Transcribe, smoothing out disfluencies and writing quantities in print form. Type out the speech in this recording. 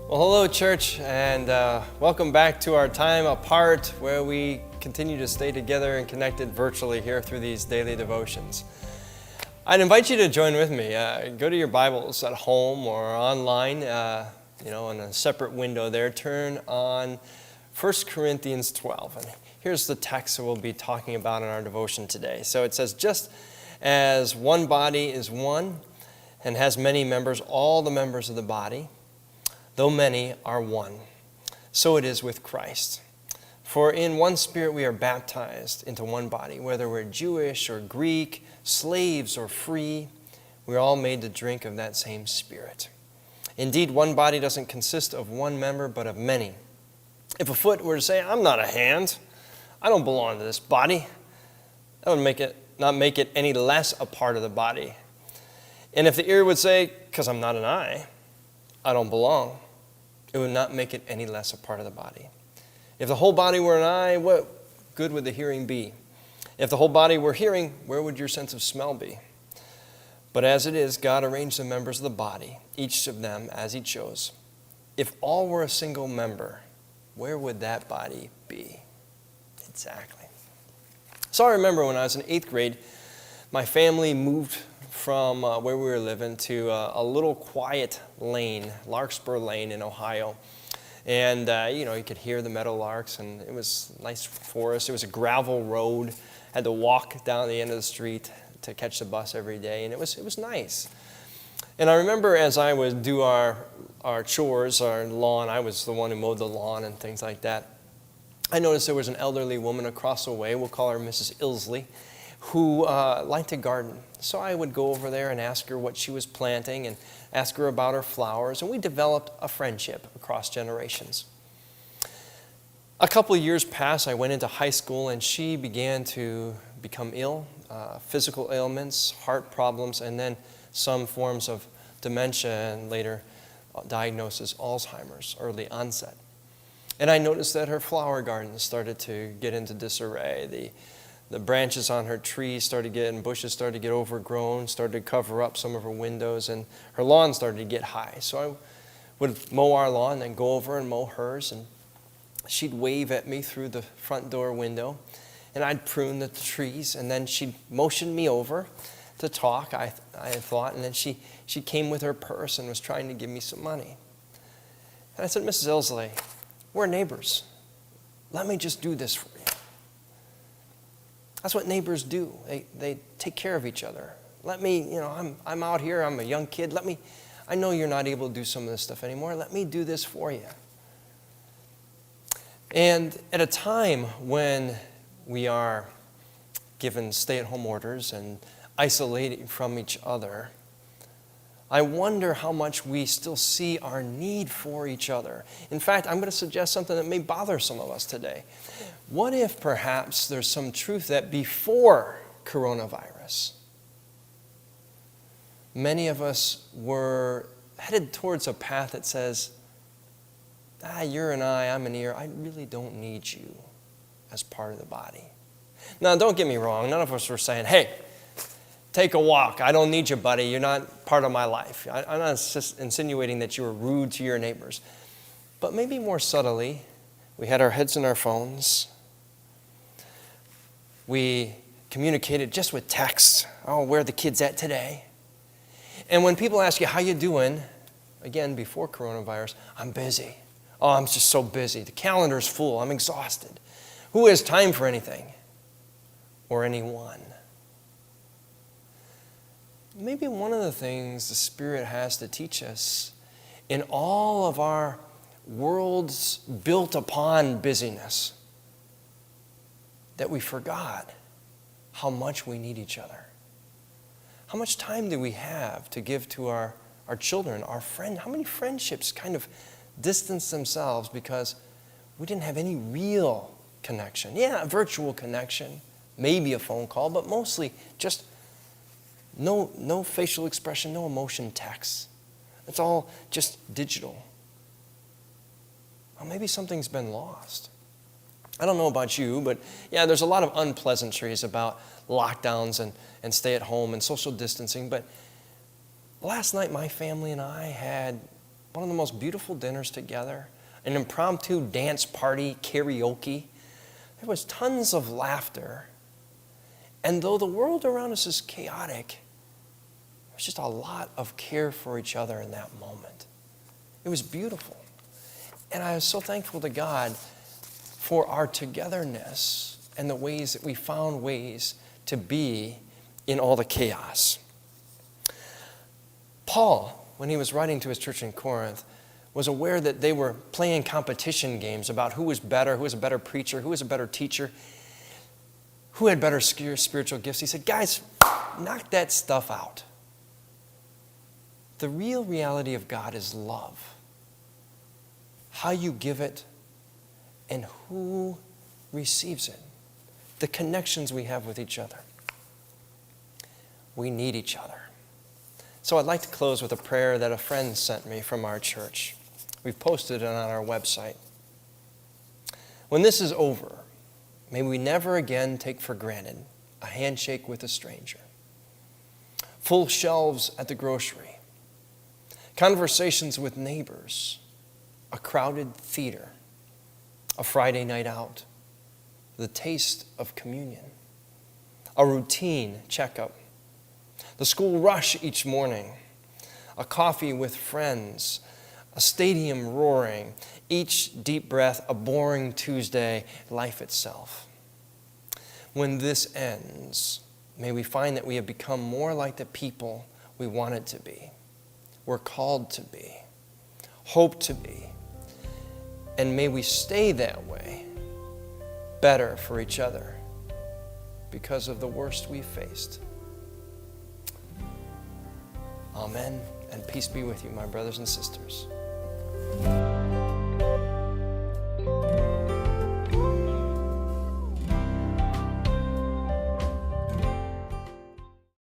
Well, hello, church, and welcome back to our time apart where we continue to stay together and connected virtually here through these daily devotions. I'd invite you to join with me. Go to your Bibles at home or online, in a separate window there. Turn on 1 Corinthians 12. And here's the text that we'll be talking about in our devotion today. So it says, just as one body is one and has many members, all the members of the body, though many, are one. So it is with Christ. For in one Spirit we are baptized into one body, whether we're Jewish or Greek, slaves or free, we're all made to drink of that same Spirit. Indeed, one body doesn't consist of one member, but of many. If a foot were to say, I'm not a hand, I don't belong to this body, that would not make it any less a part of the body. And if the ear would say, because I'm not an eye, I don't belong, it would not make it any less a part of the body. If the whole body were an eye, what good would the hearing be? If the whole body were hearing, where would your sense of smell be? But as it is, God arranged the members of the body, each of them as He chose. If all were a single member, where would that body be? Exactly. So I remember when I was in 8th grade, my family moved from where we were living to a little quiet lane, Larkspur Lane in Ohio. And, you could hear the meadowlarks, and it was a nice forest. It was a gravel road. Had to walk down the end of the street to catch the bus every day, and it was nice. And I remember as I would do our chores, our lawn, I was the one who mowed the lawn and things like that. I noticed there was an elderly woman across the way, we'll call her Mrs. Ilsley, who liked to garden. So I would go over there and ask her what she was planting and ask her about her flowers, and we developed a friendship across generations. A couple of years passed, I went into high school, and she began to become ill, physical ailments, heart problems, and then some forms of dementia, and later diagnosed as Alzheimer's, early onset. And I noticed that her flower garden started to get into disarray. The branches on her trees bushes started to get overgrown, started to cover up some of her windows, and her lawn started to get high. So I would mow our lawn, then go over and mow hers, and she'd wave at me through the front door window, and I'd prune the trees, and then she'd motion me over to talk, I thought, and then she came with her purse and was trying to give me some money. And I said, Mrs. Ilsley, we're neighbors. Let me just do this for you. That's what neighbors do. They take care of each other. Let me, I'm out here, I'm a young kid. I know you're not able to do some of this stuff anymore. Let me do this for you. And at a time when we are given stay-at-home orders and isolated from each other, I wonder how much we still see our need for each other. In fact, I'm going to suggest something that may bother some of us today. What if perhaps there's some truth that before coronavirus, many of us were headed towards a path that says, you're an eye, I'm an ear, I really don't need you as part of the body. Now, don't get me wrong, none of us were saying, hey, take a walk. I don't need you, buddy. You're not part of my life. I'm not just insinuating that you were rude to your neighbors. But maybe more subtly, we had our heads in our phones. We communicated just with text. Oh, where are the kids at today? And when people ask you, how you doing? Again, before coronavirus, I'm busy. Oh, I'm just so busy. The calendar's full. I'm exhausted. Who has time for anything? Or anyone? Maybe one of the things the Spirit has to teach us in all of our worlds built upon busyness, that we forgot how much we need each other. How much time do we have to give to our children, our friends? How many friendships kind of distance themselves because we didn't have any real connection? Yeah, a virtual connection, maybe a phone call, but mostly just no facial expression, no emotion text. It's all just digital. Well, maybe something's been lost. I don't know about you, but yeah, there's a lot of unpleasantries about lockdowns and stay at home and social distancing. But last night, my family and I had one of the most beautiful dinners together, an impromptu dance party, karaoke. There was tons of laughter. And though the world around us is chaotic, there was just a lot of care for each other in that moment. It was beautiful. And I was so thankful to God for our togetherness and the ways that we found ways to be in all the chaos. Paul, when he was writing to his church in Corinth, was aware that they were playing competition games about who was better, who was a better preacher, who was a better teacher, who had better spiritual gifts. He said, guys, knock that stuff out. The real reality of God is love. How you give it and who receives it. The connections we have with each other. We need each other. So I'd like to close with a prayer that a friend sent me from our church. We've posted it on our website. When this is over, may we never again take for granted a handshake with a stranger. Full shelves at the grocery. Conversations with neighbors. A crowded theater. A Friday night out. The taste of communion. A routine checkup. The school rush each morning. A coffee with friends. A stadium roaring. Each deep breath, a boring Tuesday, life itself. When this ends, may we find that we have become more like the people we wanted to be. We're called to be. Hope to be. And may we stay that way, better for each other because of the worst we've faced. Amen, and peace be with you, my brothers and sisters.